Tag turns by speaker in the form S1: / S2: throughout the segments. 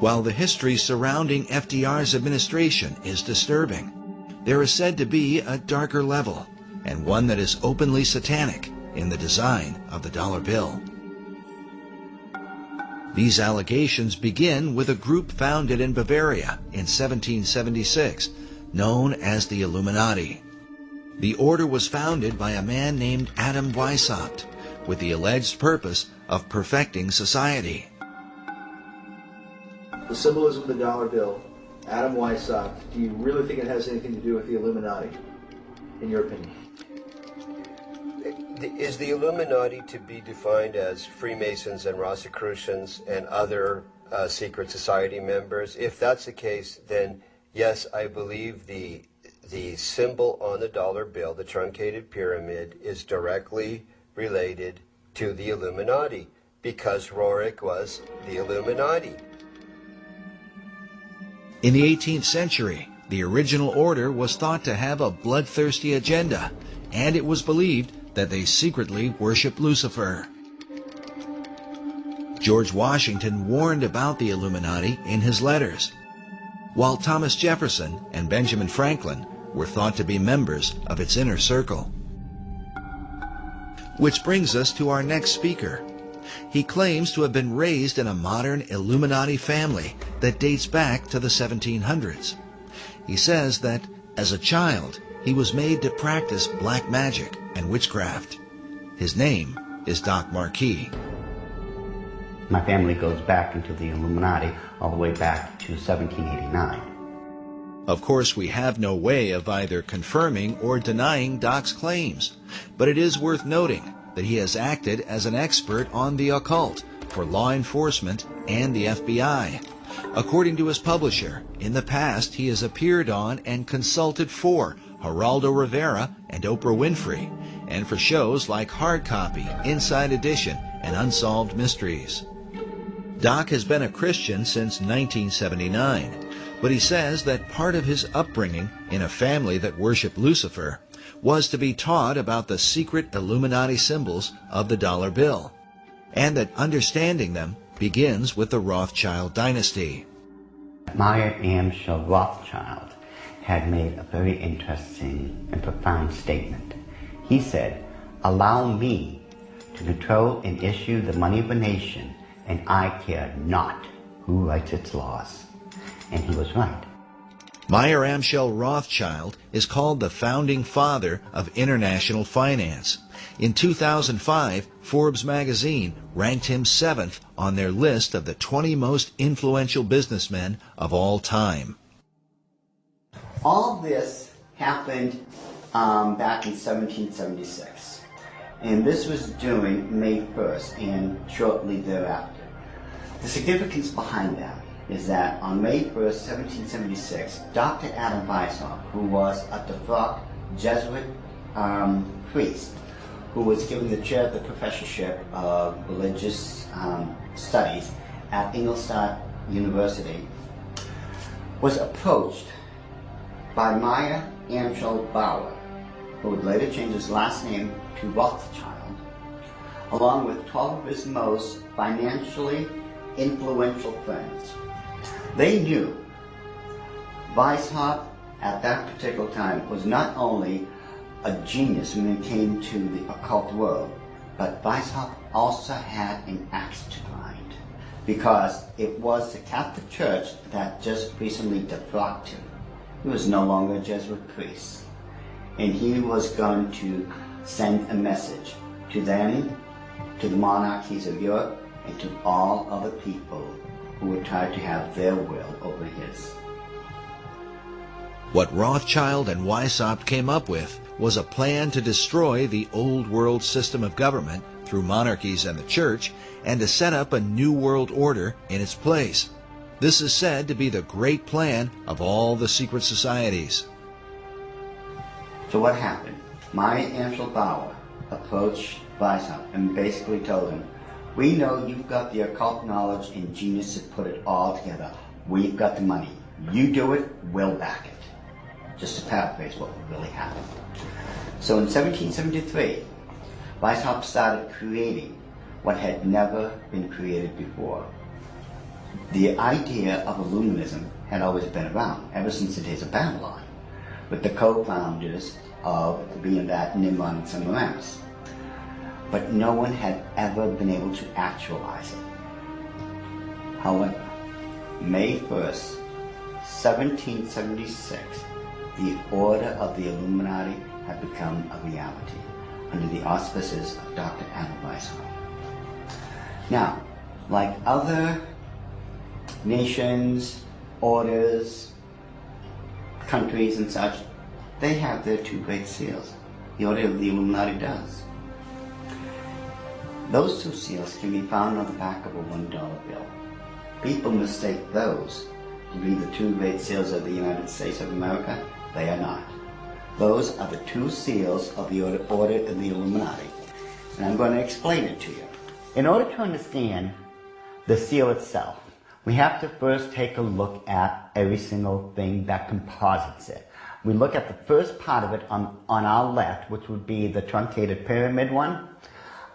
S1: While the history surrounding FDR's administration is disturbing, there is said to be a darker level, and one that is openly satanic, in the design of the dollar bill. These allegations begin with a group founded in Bavaria in 1776, known as the Illuminati. The order was founded by a man named Adam Weishaupt, with the alleged purpose of perfecting society.
S2: The symbolism of the dollar bill, Adam Weishaupt, do you really think it has anything to do with the Illuminati, in your opinion?
S3: Is the Illuminati to be defined as Freemasons and Rosicrucians and other secret society members? If that's the case, then yes, I believe the symbol on the dollar bill, the truncated pyramid, is directly related to the Illuminati, because Rorik was the Illuminati.
S1: In the 18th century, the original order was thought to have a bloodthirsty agenda, and it was believed that they secretly worshiped Lucifer. George Washington warned about the Illuminati in his letters, while Thomas Jefferson and Benjamin Franklin were thought to be members of its inner circle. Which brings us to our next speaker. He claims to have been raised in a modern Illuminati family that dates back to the 1700s. He says that, as a child, he was made to practice black magic and witchcraft. His name is Doc Marquis.
S4: My family goes back into the Illuminati all the way back to 1789.
S1: Of course, we have no way of either confirming or denying Doc's claims, but it is worth noting that he has acted as an expert on the occult for law enforcement and the FBI. According to his publisher, in the past he has appeared on and consulted for Geraldo Rivera and Oprah Winfrey, and for shows like Hard Copy, Inside Edition, and Unsolved Mysteries. Doc has been a Christian since 1979, but he says that part of his upbringing in a family that worshiped Lucifer was to be taught about the secret Illuminati symbols of the dollar bill, and that understanding them begins with the Rothschild dynasty.
S4: Meyer Amschel Rothschild had made a very interesting and profound statement. He said, "Allow me to control and issue the money of a nation, and I care not who writes its laws." And he was right.
S1: Meyer Amschel Rothschild is called the founding father of international finance. In 2005, Forbes magazine ranked him 7th on their list of the 20 most influential businessmen of all time.
S4: All this happened back in 1776, and this was during May 1st and shortly thereafter. The significance behind that is that on May 1st, 1776, Dr. Adam Weishaupt, who was a defunct Jesuit priest, who was given the chair of the professorship of religious studies at Ingolstadt University, was approached by Meyer Amschel Bauer, who would later change his last name to Rothschild, along with 12 of his most financially influential friends. They knew Weishaupt at that particular time was not only a genius when it came to the occult world, but Weishaupt also had an axe to grind, because it was the Catholic Church that just recently defrocked him. He was no longer a Jesuit priest, and he was going to send a message to them, to the monarchies of Europe, and to all other people who would try to have their will over his.
S1: What Rothschild and Weishaupt came up with was a plan to destroy the old world system of government through monarchies and the church, and to set up a new world order in its place. This is said to be the great plan of all the secret societies.
S4: So what happened? Meyer Amschel Bauer approached Weishaupt and basically told him, "We know you've got the occult knowledge and genius to put it all together. We've got the money. You do it, we'll back it." Just to paraphrase what really happened. So in 1773, Weishaupt started creating what had never been created before. The idea of Illuminism had always been around, ever since the days of Babylon, with the co-founders of being that Nimrod and Semiramis. But no one had ever been able to actualize it. However, May 1st, 1776, the Order of the Illuminati had become a reality under the auspices of Dr. Adam Weishaupt. Now, like other nations, orders, countries and such, they have their two great seals. The Order of the Illuminati does. Those two seals can be found on the back of a $1 bill. People mistake those to be the two great seals of the United States of America. They are not. Those are the two seals of the Order of the Illuminati. And I'm going to explain it to you. In order to understand the seal itself, we have to first take a look at every single thing that composites it. We look at the first part of it on our left, which would be the truncated pyramid one.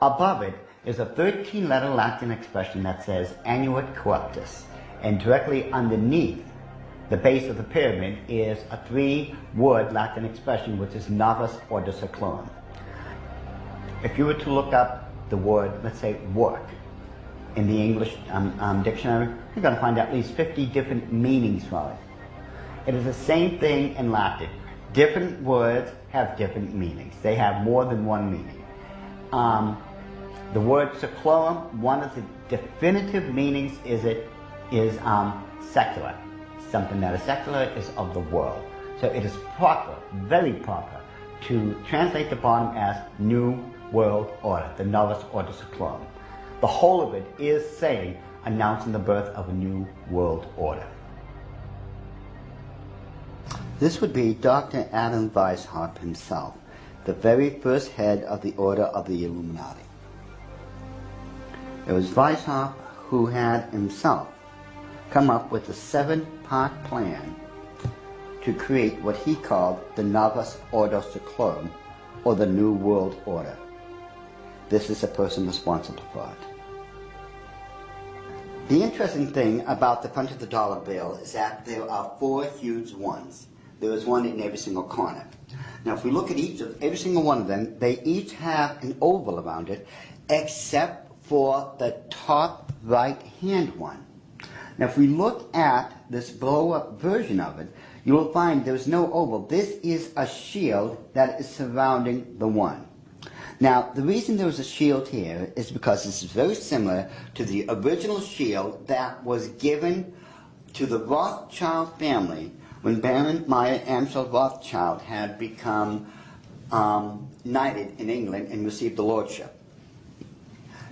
S4: Above it is a 13-letter Latin expression that says Annuit Corruptus. And directly underneath the base of the pyramid is a 3-word Latin expression, which is Novus Ordo Seclorum. If you were to look up the word, let's say, work, in the English dictionary, you're going to find at least 50 different meanings for it. It is the same thing in Latin. Different words have different meanings. They have more than one meaning. The word seclorum, one of the definitive meanings is secular. Something that is secular is of the world. So it is proper, very proper, to translate the bottom as New World Order, the Novus Ordo Seclorum. The whole of it is saying, announcing the birth of a new world order. This would be Dr. Adam Weishaupt himself, the very first head of the Order of the Illuminati. It was Weishaupt who had himself come up with a 7-part plan to create what he called the Novus Ordo Seclorum, or the New World Order. This is the person responsible for it. The interesting thing about the front of the dollar bill is that there are 4 huge ones. There is one in every single corner. Now if we look at every single one of them, they each have an oval around it, except for the top right-hand one. Now if we look at this blow-up version of it, you will find there's no oval. This is a shield that is surrounding the one. Now, the reason there was a shield here is because this is very similar to the original shield that was given to the Rothschild family when Baron Meyer Amschel Rothschild had become knighted in England and received the lordship.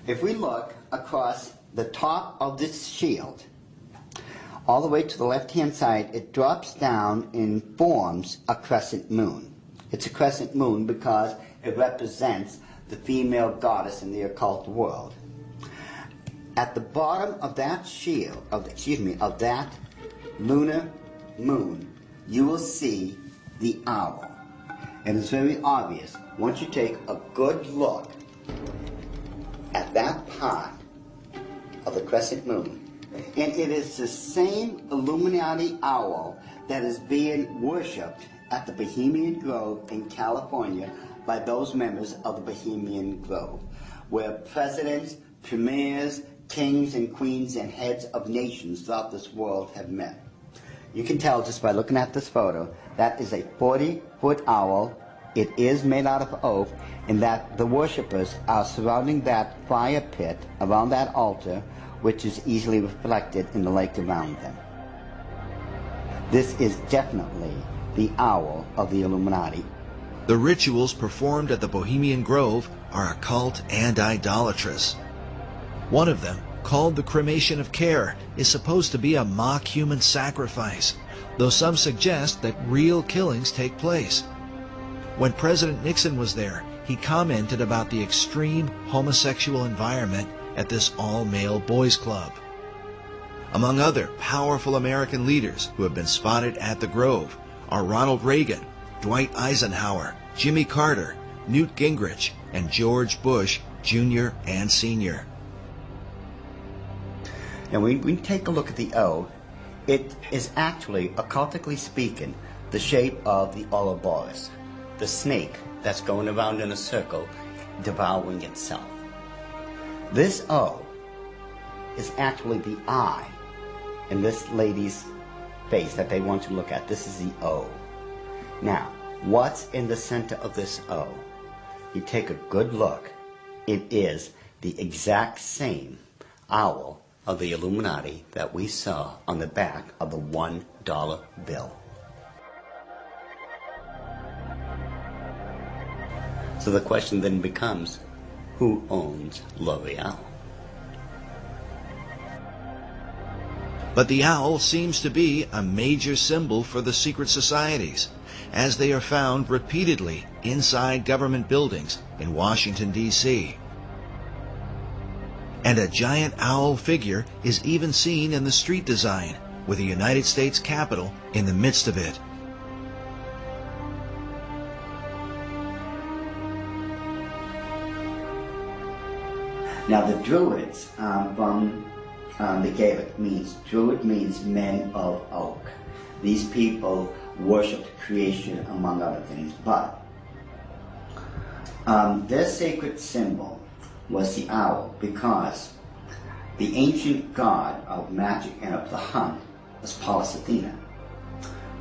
S4: If we look across the top of this shield, all the way to the left-hand side, it drops down and forms a crescent moon. It's a crescent moon because it represents the female goddess in the occult world. At the bottom of that shield, of that lunar moon, you will see the owl. And it's very obvious. Once you take a good look at that part of the crescent moon, and it is the same Illuminati owl that is being worshipped at the Bohemian Grove in California by those members of the Bohemian Grove, where presidents, premiers, kings and queens and heads of nations throughout this world have met. You can tell just by looking at this photo, that is a 40-foot owl. It is made out of oak, and that the worshippers are surrounding that fire pit around that altar, which is easily reflected in the lake around them. This is definitely the owl of the Illuminati.
S1: The rituals performed at the Bohemian Grove are occult and idolatrous. One of them, called the cremation of care, is supposed to be a mock human sacrifice, though some suggest that real killings take place. When President Nixon was there, he commented about the extreme homosexual environment at this all-male boys' club. Among other powerful American leaders who have been spotted at the Grove are Ronald Reagan, Dwight Eisenhower, Jimmy Carter, Newt Gingrich, and George Bush Jr. and Sr.
S4: Now, when we take a look at the O, it is actually, occultically speaking, the shape of the Ouroboros, the snake that's going around in a circle, devouring itself. This O is actually the eye in this lady's face that they want to look at. This is the O. Now, what's in the center of this O? You take a good look. It is the exact same owl of the Illuminati that we saw on the back of the $1 bill. So the question then becomes, who owns L'Oreal?
S1: But the owl seems to be a major symbol for the secret societies, as they are found repeatedly inside government buildings in Washington, D.C. And a giant owl figure is even seen in the street design, with the United States Capitol in the midst of it.
S4: Now the Druids from the Gaelic means, Druid means men of oak. These people worshipped creation among other things, but their sacred symbol was the owl because the ancient god of magic and of the hunt was Pallas Athena.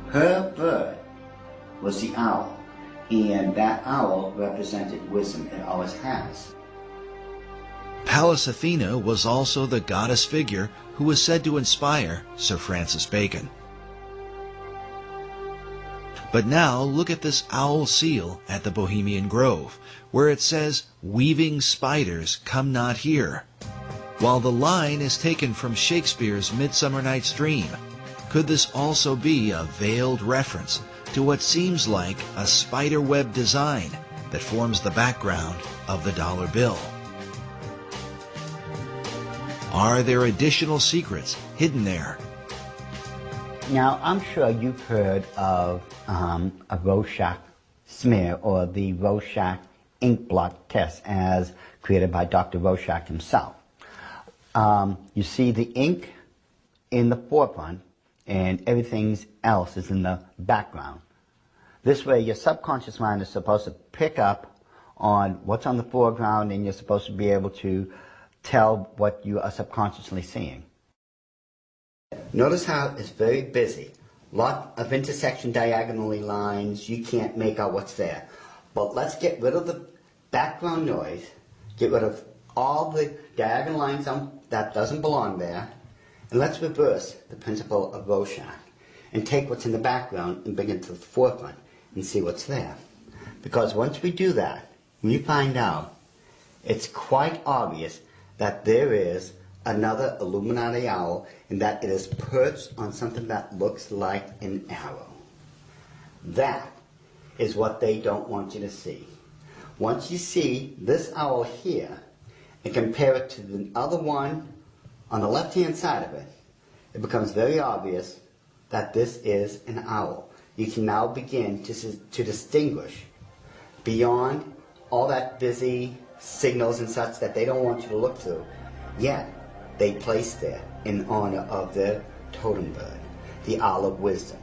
S4: Her bird was the owl, and that owl represented wisdom. It always has.
S1: Pallas Athena was also the goddess figure who was said to inspire Sir Francis Bacon. But now look at this owl seal at the Bohemian Grove, where it says, "Weaving spiders come not here." While the line is taken from Shakespeare's Midsummer Night's Dream, could this also be a veiled reference to what seems like a spiderweb design that forms the background of the dollar bill? Are there additional secrets hidden there?
S4: Now, I'm sure you've heard of a Rorschach smear, or the Rorschach ink blot test as created by Dr. Rorschach himself. You see the ink in the forefront and everything else is in the background. This way your subconscious mind is supposed to pick up on what's on the foreground, and you're supposed to be able to tell what you are subconsciously seeing. Notice how it's very busy. Lot of intersection diagonally lines. You can't make out what's there. But let's get rid of the background noise, get rid of all the diagonal lines that doesn't belong there, and let's reverse the principle of Rorschach and take what's in the background and bring it to the forefront and see what's there. Because once we do that, we find out it's quite obvious that there is another Illuminati owl, and that it is perched on something that looks like an arrow. That is what they don't want you to see. Once you see this owl here and compare it to the other one on the left-hand side of it, it becomes very obvious that this is an owl. You can now begin to distinguish beyond all that busy signals and such that they don't want you to look through. Yet, they place there in honor of their totem bird, the owl of wisdom,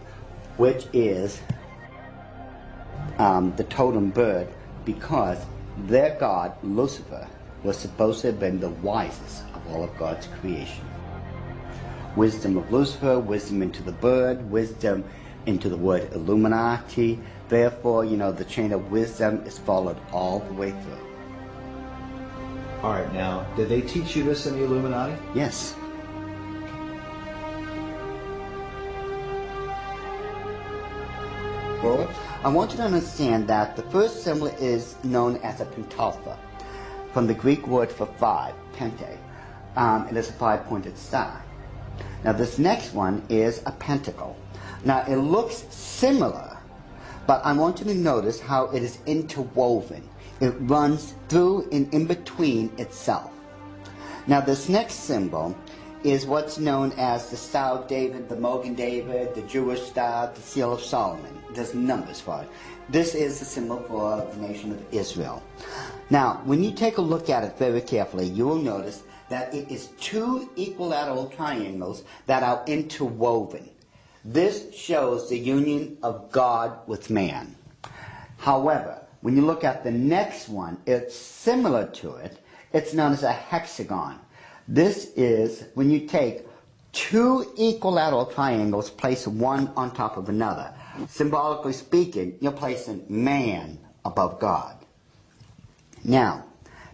S4: which is the totem bird because their god, Lucifer, was supposed to have been the wisest of all of God's creation. Wisdom of Lucifer, wisdom into the bird, wisdom into the word Illuminati. Therefore, the chain of wisdom is followed all the way through.
S2: All right, now, did they teach you this in the Illuminati?
S4: Yes. Well, I want you to understand that the first symbol is known as a pentalpha, from the Greek word for five, pente. It is a five-pointed star. Now, this next one is a pentacle. Now, it looks similar, but I want you to notice how it is interwoven. It runs through and in between itself. Now this next symbol is what's known as the Star of David, the Mogan David, the Jewish Star, the Seal of Solomon. There's numbers for it. This is the symbol for the nation of Israel. Now, when you take a look at it very carefully, you will notice that it is two equilateral triangles that are interwoven. This shows the union of God with man. However, when you look at the next one, it's similar to it. It's known as a hexagon. This is when you take two equilateral triangles, place one on top of another. Symbolically speaking, you're placing man above God. Now,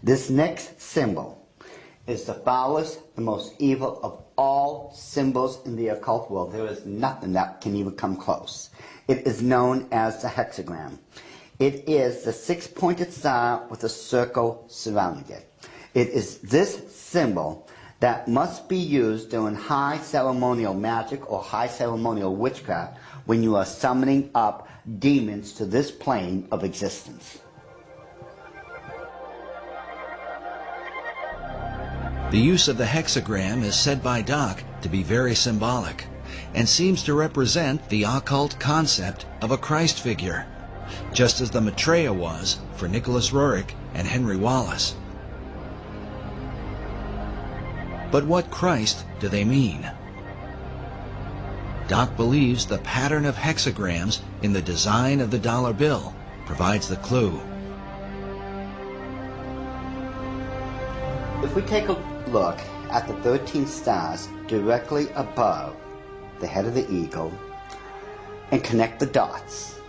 S4: this next symbol is the foulest, the most evil of all symbols in the occult world. There is nothing that can even come close. It is known as the hexagram. It is the six-pointed star with a circle surrounding it. It is this symbol that must be used during high ceremonial magic or high ceremonial witchcraft when you are summoning up demons to this plane of existence.
S1: The use of the hexagram is said by Doc to be very symbolic and seems to represent the occult concept of a Christ figure, just as the Maitreya was for Nicholas Roerich and Henry Wallace. But what Christ do they mean? Doc believes the pattern of hexagrams in the design of the dollar bill provides the clue.
S4: If we take a look at the 13 stars directly above the head of the eagle and connect the dots,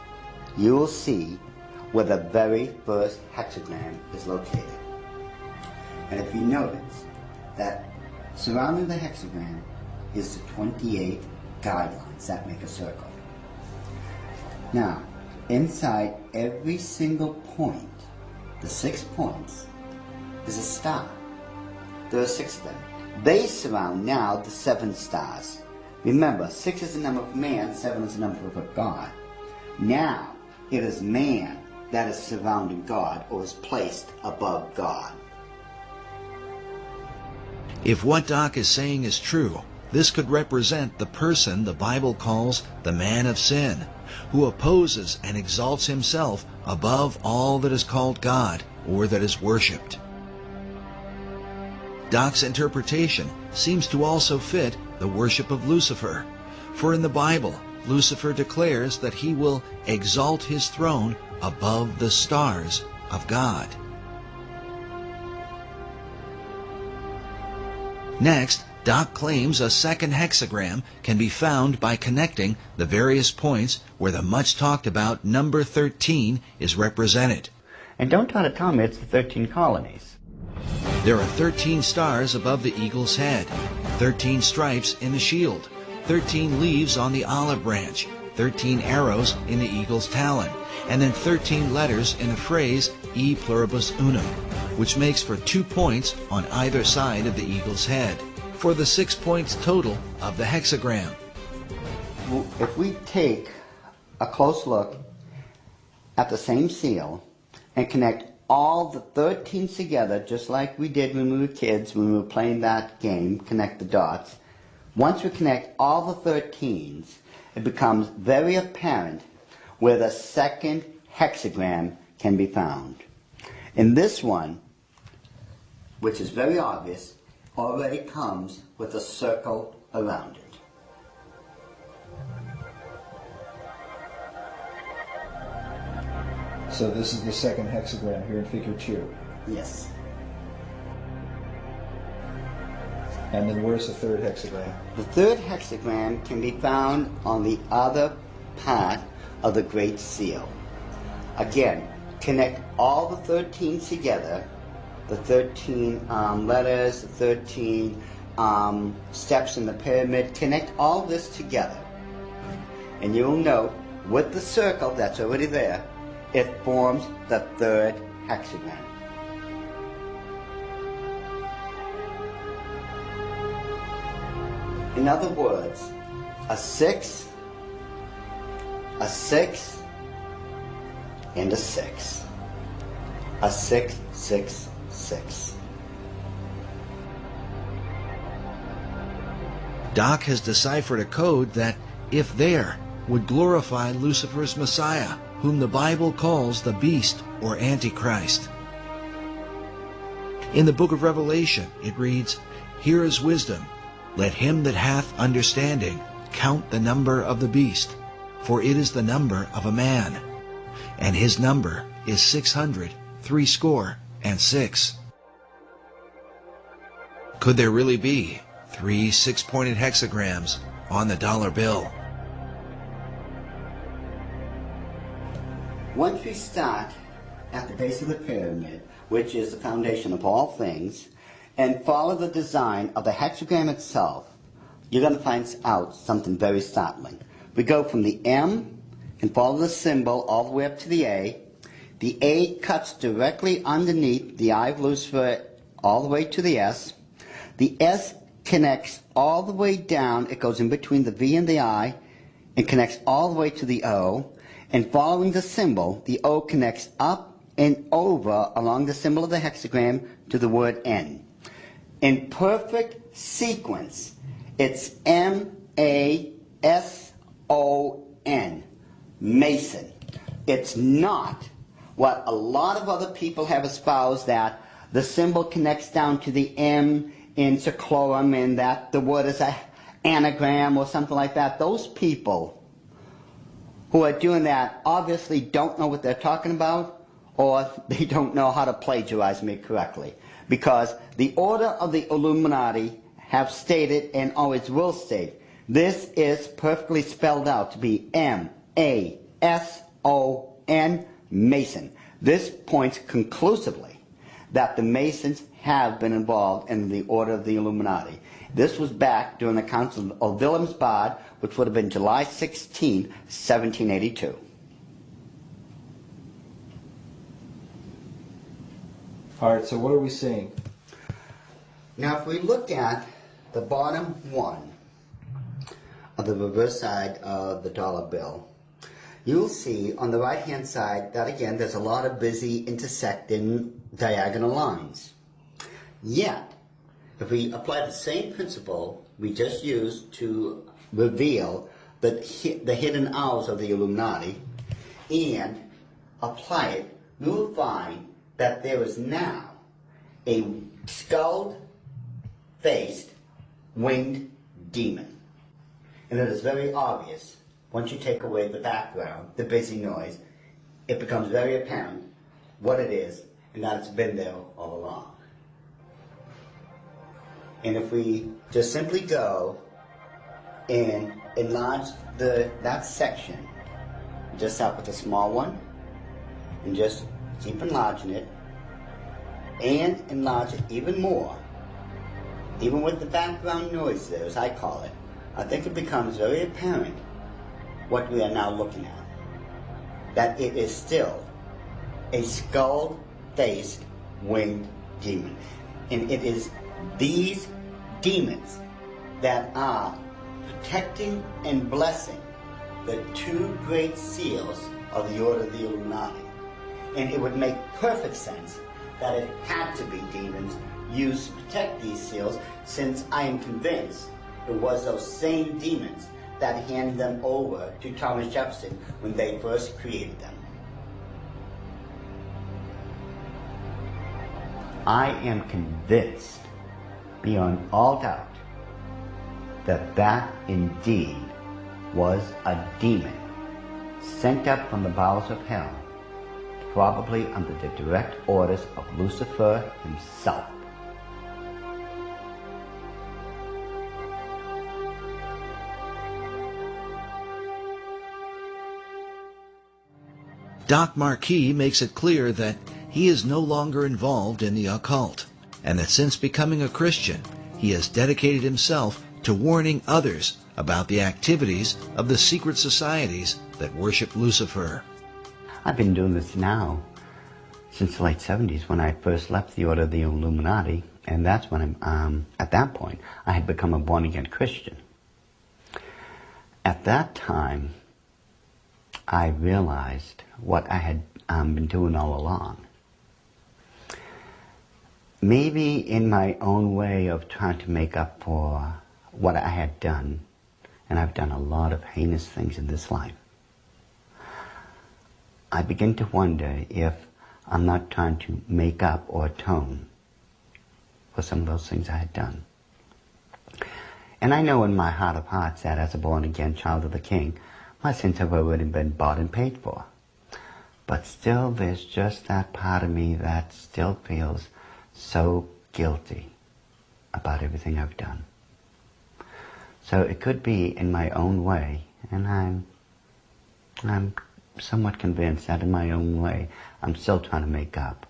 S4: you will see where the very first hexagram is located. And if you notice that surrounding the hexagram is the 28 guidelines that make a circle. Now, inside every single point, the 6 points, is a star. There are 6 of them. They surround now the 7 stars. Remember, 6 is the number of man, 7 is the number of God. Now, it is man that is surrounding God or is placed above God.
S1: If what Doc is saying is true, this could represent the person the Bible calls the man of sin, who opposes and exalts himself above all that is called God or that is worshipped. Doc's interpretation seems to also fit the worship of Lucifer, for in the Bible, Lucifer declares that he will exalt his throne above the stars of God. Next, Doc claims a second hexagram can be found by connecting the various points where the much talked about number 13 is represented.
S4: And don't try to tell me it's the 13 colonies.
S1: There are 13 stars above the eagle's head, 13 stripes in the shield, 13 leaves on the olive branch, 13 arrows in the eagle's talon, and then 13 letters in the phrase E pluribus unum, which makes for 2 points on either side of the eagle's head, for the 6 points total of the hexagram.
S4: If we take a close look at the same seal and connect all the 13 together, just like we did when we were kids, when we were playing that game, connect the dots. Once we connect all the 13s, it becomes very apparent where the second hexagram can be found. And this one, which is very obvious, already comes with a circle around it.
S2: So this is the second hexagram here in figure 2.
S4: Yes.
S2: And then where's the third hexagram?
S4: The third hexagram can be found on the other part of the Great Seal. Again, connect all the 13 together, the 13 letters, the 13 steps in the pyramid, connect all this together. And you'll note, with the circle that's already there, it forms the third hexagram. In other words, a 6, a 6, and a 6. A 6, 6, 6.
S1: Doc has deciphered a code that, if there, would glorify Lucifer's Messiah, whom the Bible calls the beast or Antichrist. In the book of Revelation, it reads, "Here is wisdom. Let him that hath understanding count the number of the beast, for it is the number of a man, and his number is 666." Could there really be 3 6-pointed hexagrams on the dollar bill?
S4: Once we start at the base of the pyramid, which is the foundation of all things, and follow the design of the hexagram itself, you're going to find out something very startling. We go from the M and follow the symbol all the way up to the A. The A cuts directly underneath the eye of Lucifer all the way to the S. The S connects all the way down. It goes in between the V and the I and connects all the way to the O. And following the symbol, the O connects up and over along the symbol of the hexagram to the word N. In perfect sequence, it's M-A-S-O-N, Mason. It's not what a lot of other people have espoused, that the symbol connects down to the M in seclorum and that the word is an anagram or something like that. Those people who are doing that obviously don't know what they're talking about, or they don't know how to plagiarize me correctly. Because the order of the Illuminati have stated, and always will state, this is perfectly spelled out to be M-A-S-O-N, Mason. This points conclusively that the Masons have been involved in the order of the Illuminati. This was back during the Council of Wilhelmsbad, which would have been July 16, 1782.
S5: All right, so what are we seeing?
S4: Now, if we look at the bottom one of the reverse side of the dollar bill, you'll see on the right-hand side that, again, there's a lot of busy intersecting diagonal lines. Yet, if we apply the same principle we just used to reveal the hidden hours of the Illuminati and apply it, we will find that there is now a skull-faced winged demon. And it is very obvious, once you take away the background, the busy noise, it becomes very apparent what it is and that it's been there all along. And if we just simply go and enlarge that section, just start with a small one, and just keep enlarging it, and enlarge it even more, even with the background noise there, as I call it, I think it becomes very apparent what we are now looking at. That it is still a skull-faced winged demon. And it is these demons that are protecting and blessing the 2 great seals of the Order of the Illuminati. And it would make perfect sense that it had to be demons used to protect these seals, since I am convinced it was those same demons that handed them over to Thomas Jefferson when they first created them. I am convinced, beyond all doubt, that that indeed was a demon sent up from the bowels of hell, probably under the direct orders of Lucifer himself.
S1: Doc Marquis makes it clear that he is no longer involved in the occult, and that since becoming a Christian, he has dedicated himself to warning others about the activities of the secret societies that worship Lucifer.
S4: I've been doing this now since the late 70s, when I first left the Order of the Illuminati, and that's when at that point, I had become a born-again Christian. At that time, I realized what I had been doing all along. Maybe in my own way of trying to make up for what I had done, and I've done a lot of heinous things in this life, I begin to wonder if I'm not trying to make up or atone for some of those things I had done. And I know in my heart of hearts that as a born-again child of the King, my sins have already been bought and paid for. But still, there's just that part of me that still feels so guilty about everything I've done. So it could be in my own way, and I'm somewhat convinced that in my own way, I'm still trying to make up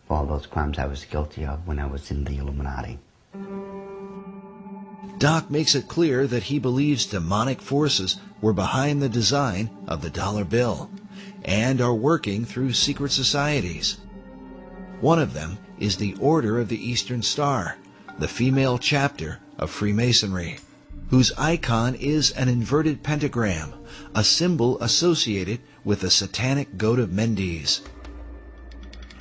S4: for all those crimes I was guilty of when I was in the Illuminati.
S1: Doc makes it clear that he believes demonic forces were behind the design of the dollar bill and are working through secret societies. One of them is the Order of the Eastern Star, the female chapter of Freemasonry, whose icon is an inverted pentagram, a symbol associated with the satanic goat of Mendes.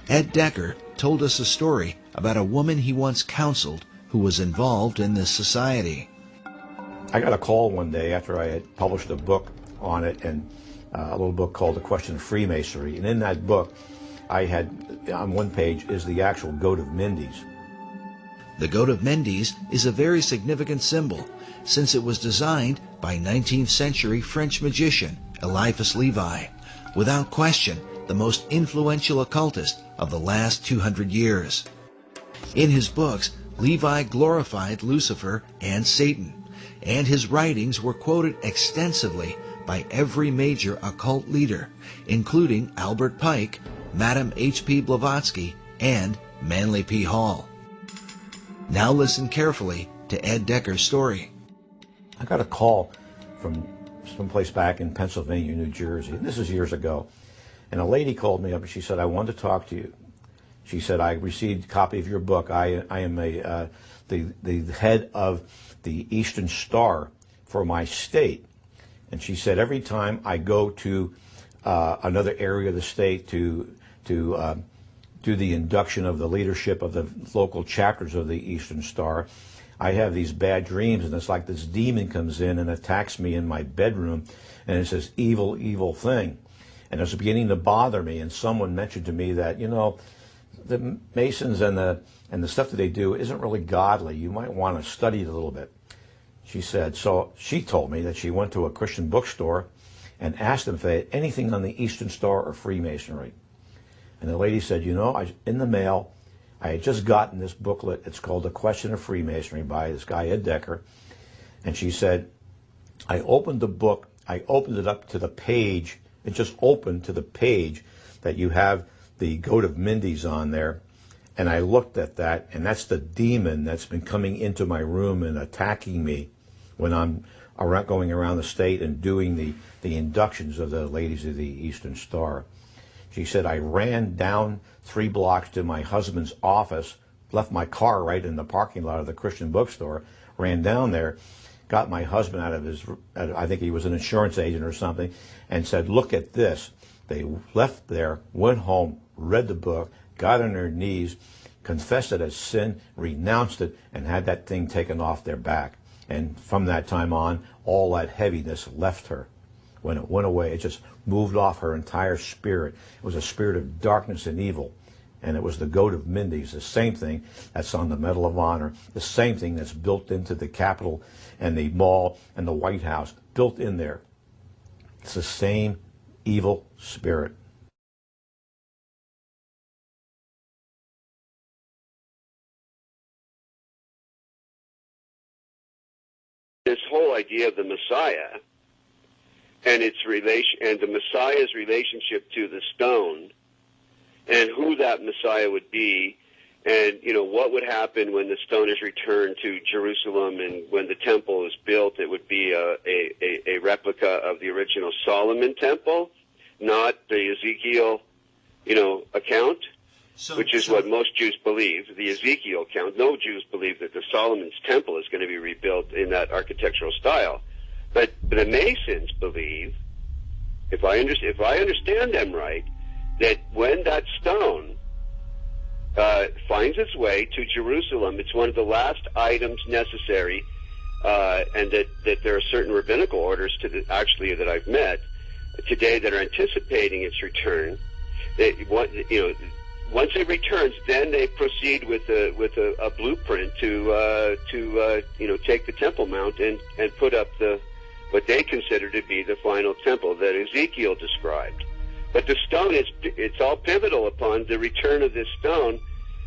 S1: Ed Decker told us a story about a woman he once counseled who was involved in this society.
S6: I got a call one day after I had published a book on it, and a little book called The Question of Freemasonry. And in that book, I had, on one page, is the actual goat of Mendes.
S1: The goat of Mendes is a very significant symbol, since it was designed by 19th century French magician Eliphas Levi, without question the most influential occultist of the last 200 years. In his books, Levi glorified Lucifer and Satan, and his writings were quoted extensively by every major occult leader, including Albert Pike, Madame H.P. Blavatsky, and Manly P. Hall. Now listen carefully to Ed Decker's story.
S6: I got a call from someplace back in Pennsylvania, New Jersey, and this is years ago. And a lady called me up and she said, "I want to talk to you." She said, "I received a copy of your book. I am the head of the Eastern Star for my state." And she said, "Every time I go to another area of the state to do the induction of the leadership of the local chapters of the Eastern Star, I have these bad dreams, and it's like this demon comes in and attacks me in my bedroom, and it's this evil, evil thing. And it's beginning to bother me." And someone mentioned to me that, the Masons and the stuff that they do isn't really godly. You might want to study it a little bit. She said, so she told me that she went to a Christian bookstore and asked them if they had anything on the Eastern Star or Freemasonry. And the lady said, in the mail, I had just gotten this booklet. It's called The Question of Freemasonry by this guy, Ed Decker. And she said, I opened the book, I opened it up to the page, it just opened to the page that you have the goat of Mendes on there. And I looked at that, and that's the demon that's been coming into my room and attacking me when I'm going around the state and doing the inductions of the ladies of the Eastern Star. She said, I ran down 3 blocks to my husband's office, left my car right in the parking lot of the Christian bookstore, ran down there, got my husband out of his, I think he was an insurance agent or something, and said, look at this. They left there, went home, read the book, got on their knees, confessed it as sin, renounced it, and had that thing taken off their back. And from that time on, all that heaviness left her. When it went away, it just moved off her entire spirit. It was a spirit of darkness and evil. And it was the goat of Mendes, the same thing that's on the Medal of Honor, the same thing that's built into the Capitol and the Mall and the White House, built in there. It's the same evil spirit.
S3: This whole idea of the Messiah and its relation, and the Messiah's relationship to the stone, and who that Messiah would be, and what would happen when the stone is returned to Jerusalem, and when the temple is built, it would be a replica of the original Solomon temple, not the Ezekiel, account. Which is what most Jews believe, the Ezekiel account. No Jews believe that the Solomon's temple is going to be rebuilt in that architectural style. But the Masons believe, if I understand them right, that when that stone finds its way to Jerusalem, it's one of the last items necessary, and that there are certain rabbinical orders that I've met today that are anticipating its return.
S7: once it returns, then they proceed with a blueprint to take the Temple Mount and put up what they consider to be the final temple that Ezekiel described. But the stone it's all pivotal upon the return of this stone,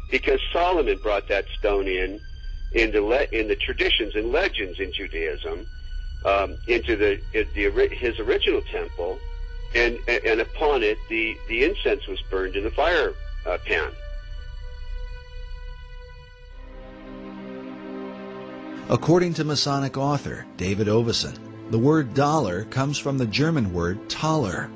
S7: because Solomon brought that stone in the traditions and legends in Judaism into his original temple, and upon it the incense was burned in the fire pan.
S1: According to Masonic author David Oveson, the word dollar comes from the German word Taler.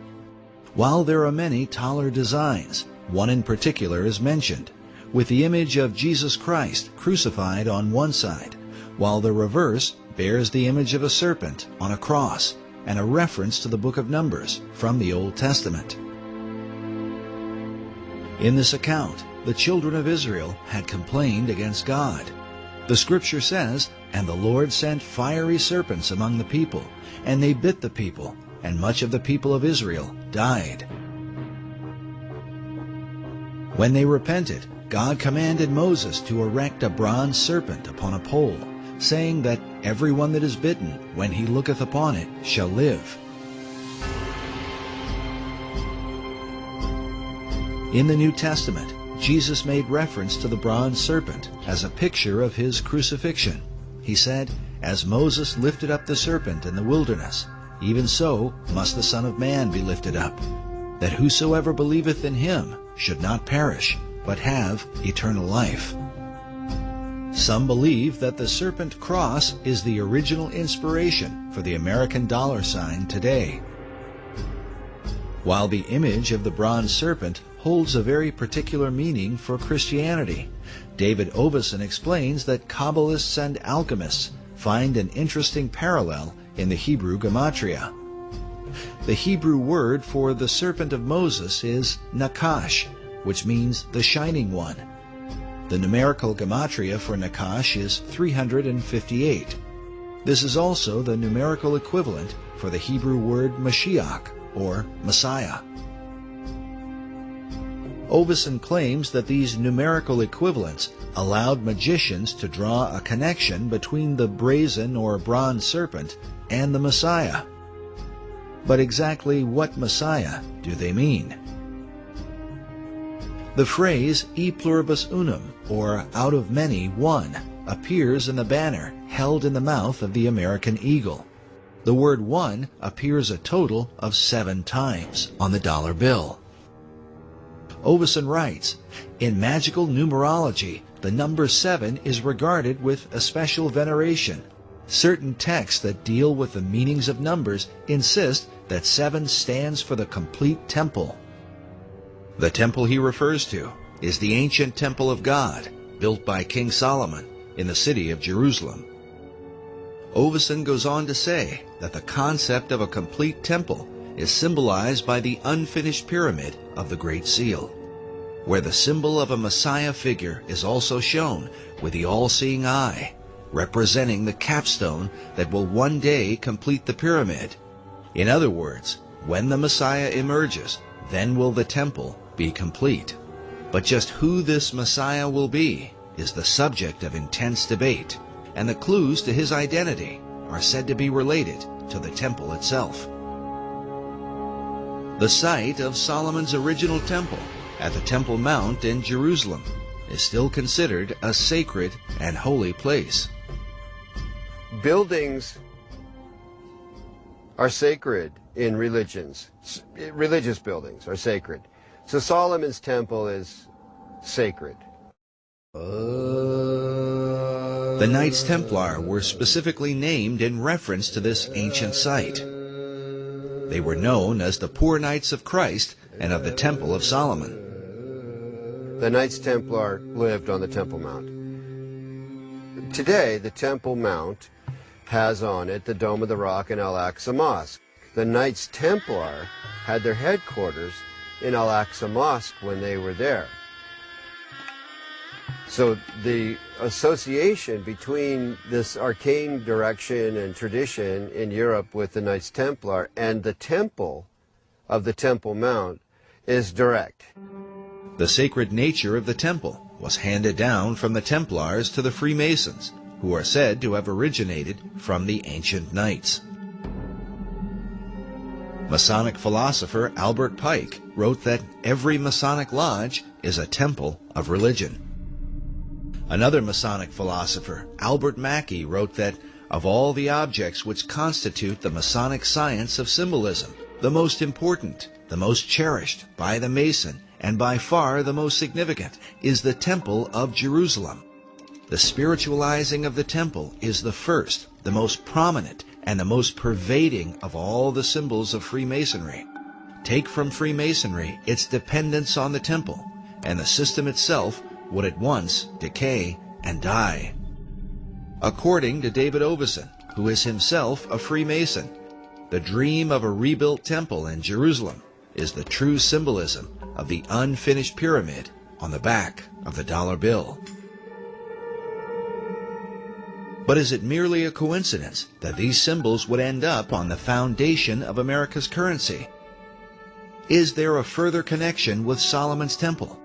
S1: While there are many Taler designs, one in particular is mentioned, with the image of Jesus Christ crucified on one side, while the reverse bears the image of a serpent on a cross and a reference to the book of Numbers from the Old Testament. In this account, the children of Israel had complained against God. The scripture says, "And the Lord sent fiery serpents among the people, and they bit the people, and much of the people of Israel died." When they repented, God commanded Moses to erect a bronze serpent upon a pole, saying that everyone that is bitten, when he looketh upon it, shall live. In the New Testament, Jesus made reference to the bronze serpent as a picture of his crucifixion. He said, "As Moses lifted up the serpent in the wilderness, even so must the Son of Man be lifted up, that whosoever believeth in him should not perish, but have eternal life." Some believe that the serpent cross is the original inspiration for the American dollar sign today. While the image of the bronze serpent holds a very particular meaning for Christianity, David Oveson explains that Kabbalists and alchemists find an interesting parallel in the Hebrew gematria. The Hebrew word for the serpent of Moses is Nakash, which means the shining one. The numerical gematria for Nakash is 358. This is also the numerical equivalent for the Hebrew word Mashiach, or Messiah. Oveson claims that these numerical equivalents allowed magicians to draw a connection between the brazen or bronze serpent and the Messiah. But exactly what Messiah do they mean? The phrase e pluribus unum, or out of many, one, appears in the banner held in the mouth of the American eagle. The word one appears a total of 7 times on the dollar bill. Oveson writes, "In magical numerology, the number 7 is regarded with a special veneration. Certain texts that deal with the meanings of numbers insist that 7 stands for the complete temple." The temple he refers to is the ancient temple of God, built by King Solomon in the city of Jerusalem. Oveson goes on to say that the concept of a complete temple is symbolized by the unfinished pyramid of the Great Seal, where the symbol of a Messiah figure is also shown with the all-seeing eye, representing the capstone that will one day complete the pyramid. In other words, when the Messiah emerges, then will the temple be complete. But just who this Messiah will be is the subject of intense debate, and the clues to his identity are said to be related to the temple itself. The site of Solomon's original temple at the Temple Mount in Jerusalem is still considered a sacred and holy place.
S3: Buildings are sacred in religions. Religious buildings are sacred. So Solomon's temple is sacred.
S1: The Knights Templar were specifically named in reference to this ancient site. They were known as the Poor Knights of Christ and of the Temple of Solomon.
S3: The Knights Templar lived on the Temple Mount. Today, the Temple Mount has on it the Dome of the Rock and Al-Aqsa Mosque. The Knights Templar had their headquarters in Al-Aqsa Mosque when they were there. So the association between this arcane direction and tradition in Europe with the Knights Templar and the temple of the Temple Mount is direct.
S1: The sacred nature of the temple was handed down from the Templars to the Freemasons, who are said to have originated from the ancient knights. Masonic philosopher Albert Pike wrote that every Masonic lodge is a temple of religion. Another Masonic philosopher, Albert Mackey, wrote that of all the objects which constitute the Masonic science of symbolism, the most important, the most cherished by the Mason, and by far the most significant, is the Temple of Jerusalem. The spiritualizing of the temple is the first, the most prominent, and the most pervading of all the symbols of Freemasonry. Take from Freemasonry its dependence on the temple, and the system itself would at once decay and die. According to David Oveson, who is himself a Freemason, the dream of a rebuilt temple in Jerusalem is the true symbolism of the unfinished pyramid on the back of the dollar bill. But is it merely a coincidence that these symbols would end up on the foundation of America's currency? Is there a further connection with Solomon's Temple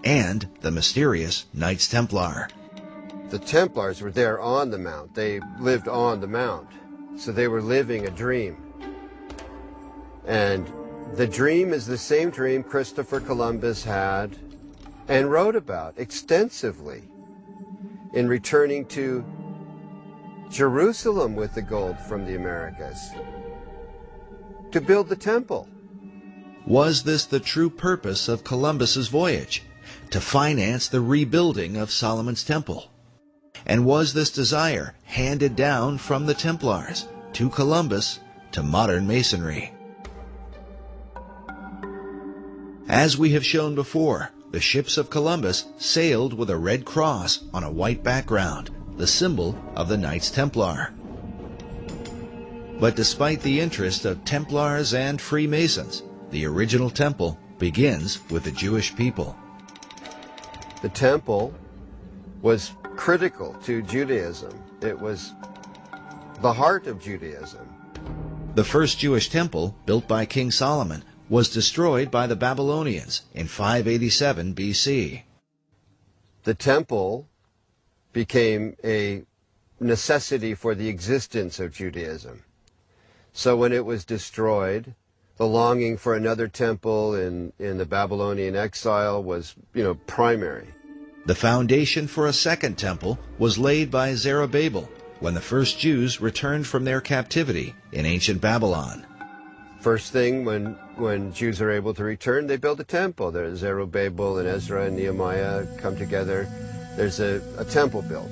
S1: and the mysterious Knights Templar?
S3: The Templars were there on the Mount. They lived on the Mount. So they were living a dream. And the dream is the same dream Christopher Columbus had and wrote about extensively in returning to Jerusalem with the gold from the Americas to build the temple.
S1: Was this the true purpose of Columbus's voyage, to finance the rebuilding of Solomon's Temple? And was this desire handed down from the Templars to Columbus to modern Masonry? As we have shown before, the ships of Columbus sailed with a red cross on a white background, the symbol of the Knights Templar. But despite the interest of Templars and Freemasons, the original temple begins with the Jewish people.
S3: The temple was critical to Judaism. It was the heart of Judaism.
S1: The first Jewish temple, built by King Solomon, was destroyed by the Babylonians in 587 BC.
S3: The temple became a necessity for the existence of Judaism. So when it was destroyed, the longing for another temple in the Babylonian exile was, primary.
S1: The foundation for a second temple was laid by Zerubbabel when the first Jews returned from their captivity in ancient Babylon.
S3: First thing, when Jews are able to return, they build a temple. There's Zerubbabel and Ezra and Nehemiah come together. There's a temple built.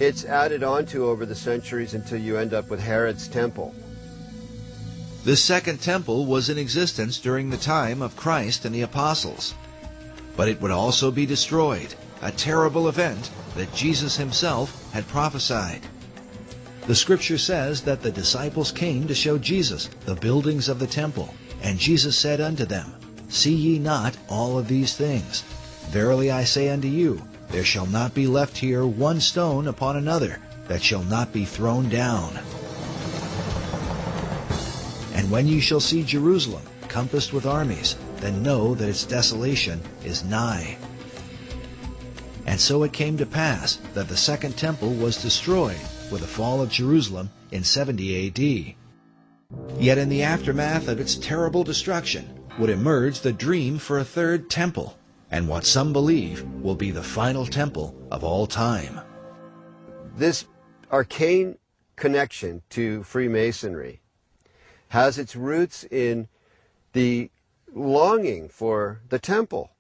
S3: It's added onto over the centuries until you end up with Herod's temple.
S1: This second temple was in existence during the time of Christ and the apostles. But it would also be destroyed, a terrible event that Jesus himself had prophesied. The scripture says that the disciples came to show Jesus the buildings of the temple, and Jesus said unto them, See ye not all of these things? Verily I say unto you, there shall not be left here one stone upon another that shall not be thrown down. And when ye shall see Jerusalem compassed with armies, then know that its desolation is nigh. And so it came to pass that the second temple was destroyed with the fall of Jerusalem in 70 A.D. Yet in the aftermath of its terrible destruction would emerge the dream for a third temple, and what some believe will be the final temple of all time.
S3: This arcane connection to Freemasonry has its roots in the longing for the temple,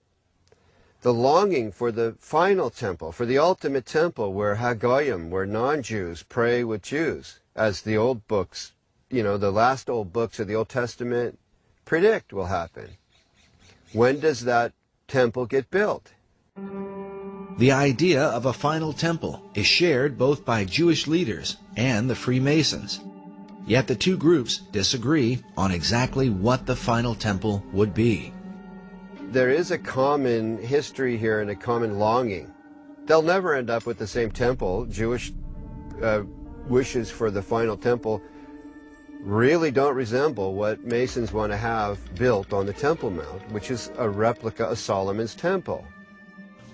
S3: the longing for the final temple, for the ultimate temple where Hagoyim, where non-Jews pray with Jews, as the old books, the last old books of the Old Testament predict will happen. When does that temple get built?
S1: The idea of a final temple is shared both by Jewish leaders and the Freemasons. Yet the two groups disagree on exactly what the final temple would be.
S3: There is a common history here and a common longing. They'll never end up with the same temple. Jewish wishes for the final temple really don't resemble what Masons want to have built on the Temple Mount, which is a replica of Solomon's temple.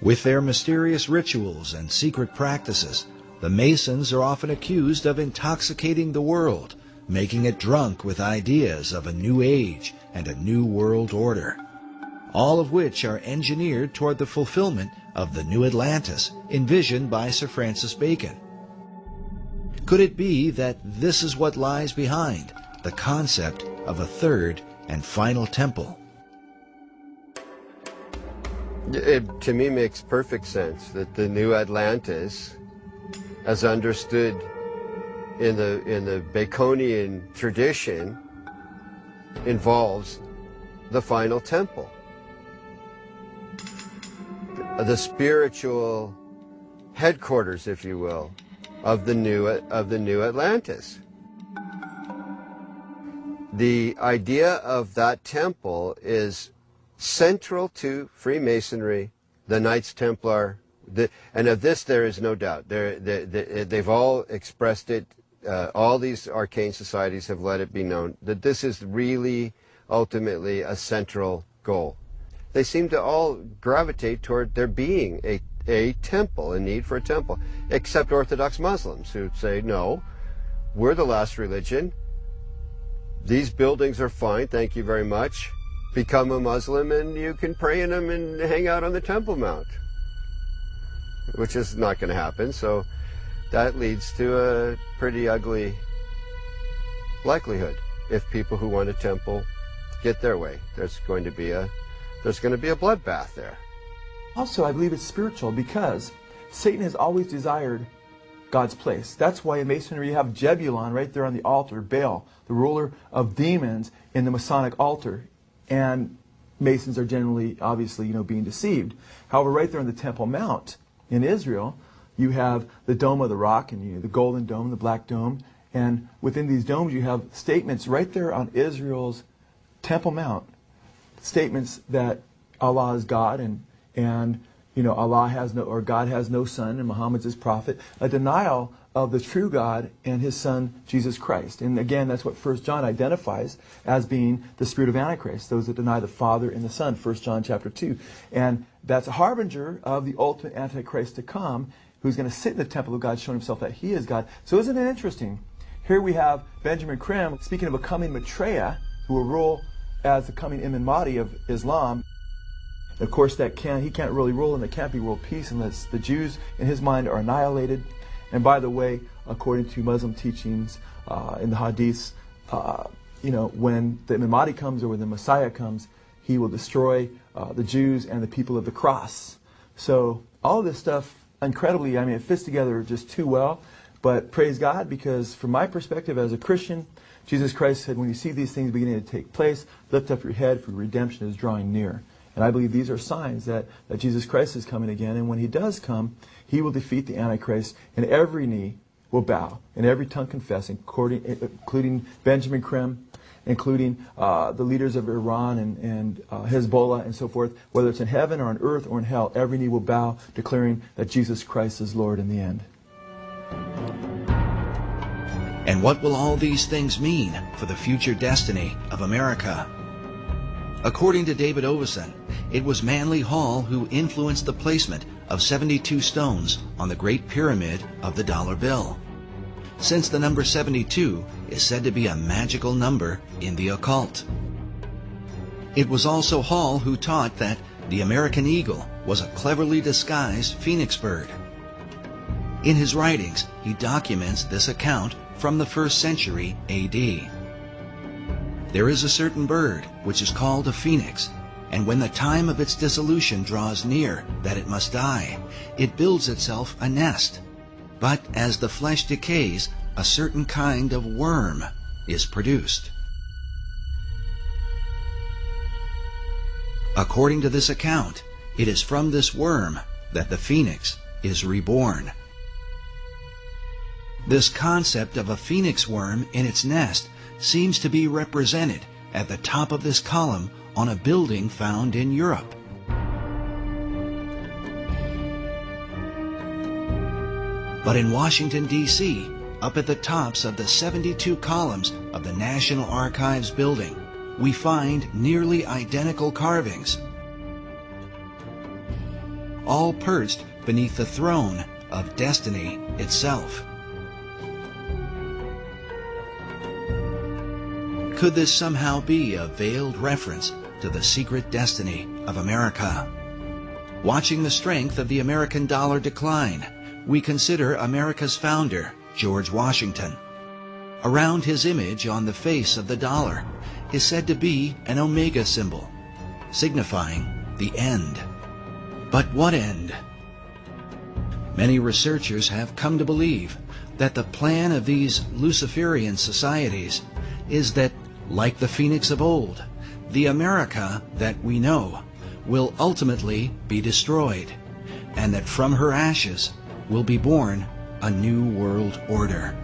S1: With their mysterious rituals and secret practices, the Masons are often accused of intoxicating the world, making it drunk with ideas of a new age and a new world order, all of which are engineered toward the fulfillment of the new Atlantis envisioned by Sir Francis Bacon. Could it be that this is what lies behind the concept of a third and final temple?
S3: It, to me, makes perfect sense that the new Atlantis, as understood in the Baconian tradition, involves the final temple, the spiritual headquarters, if you will, of the new Atlantis. The idea of that temple is central to Freemasonry, the Knights Templar, and of this there is no doubt. They've all expressed it. All these arcane societies have let it be known that this is really ultimately a central goal. They seem to all gravitate toward there being a temple, a need for a temple, except Orthodox Muslims who say, no, we're the last religion. These buildings are fine, thank you very much. Become a Muslim and you can pray in them and hang out on the Temple Mount, which is not going to happen. So that leads to a pretty ugly likelihood. If people who want a temple get their way, there's going to be a bloodbath there.
S8: Also, I believe it's spiritual because Satan has always desired God's place. That's why in Masonry you have Jebulon right there on the altar, Baal, the ruler of demons, in the Masonic altar. And Masons are generally, obviously, being deceived. However, right there on the Temple Mount in Israel, you have the Dome of the Rock, and the Golden Dome, the Black Dome. And within these domes, you have statements right there on Israel's Temple Mount, statements that Allah is God, and Allah has no, or God has no son, and Muhammad's his prophet. A denial of the true God and his son, Jesus Christ. And again, that's what 1 John identifies as being the spirit of Antichrist, those that deny the Father and the Son, 1 John chapter 2. And that's a harbinger of the ultimate Antichrist to come, who's going to sit in the temple of God, showing himself that he is God. So isn't it interesting? Here we have Benjamin Krim speaking of a coming Maitreya, who will rule as the coming Imam Mahdi of Islam. Of course, he can't really rule, and there can't be world peace unless the Jews, in his mind, are annihilated. And by the way, according to Muslim teachings in the Hadiths, when the Imam Mahdi comes, or when the Messiah comes, he will destroy the Jews and the people of the cross. So all this stuff, incredibly, it fits together just too well. But praise God, because from my perspective as a Christian, Jesus Christ said, when you see these things beginning to take place, lift up your head, for redemption is drawing near. And I believe these are signs that Jesus Christ is coming again. And when he does come, he will defeat the Antichrist, and every knee will bow, and every tongue confess, including Benjamin Krim, including the leaders of Iran and Hezbollah and so forth. Whether it's in heaven or on earth or in hell, every knee will bow, declaring that Jesus Christ is Lord in the end.
S1: And what will all these things mean for the future destiny of America? According to David Oveson, it was Manly Hall who influenced the placement of 72 stones on the Great Pyramid of the dollar bill, since the number 72 is said to be a magical number in the occult. It was also Hall who taught that the American eagle was a cleverly disguised phoenix bird. In his writings, he documents this account from the 1st century A.D. There is a certain bird which is called a phoenix, and when the time of its dissolution draws near that it must die, it builds itself a nest. But as the flesh decays, a certain kind of worm is produced. According to this account, it is from this worm that the phoenix is reborn. This concept of a phoenix worm in its nest seems to be represented at the top of this column on a building found in Europe. But in Washington, D.C., up at the tops of the 72 columns of the National Archives building, we find nearly identical carvings, all perched beneath the throne of destiny itself. Could this somehow be a veiled reference to the secret destiny of America? Watching the strength of the American dollar decline, we consider America's founder, George Washington. Around his image on the face of the dollar is said to be an omega symbol, signifying the end. But what end? Many researchers have come to believe that the plan of these Luciferian societies is that, like the phoenix of old, the America that we know will ultimately be destroyed, and that from her ashes will be born a new world order.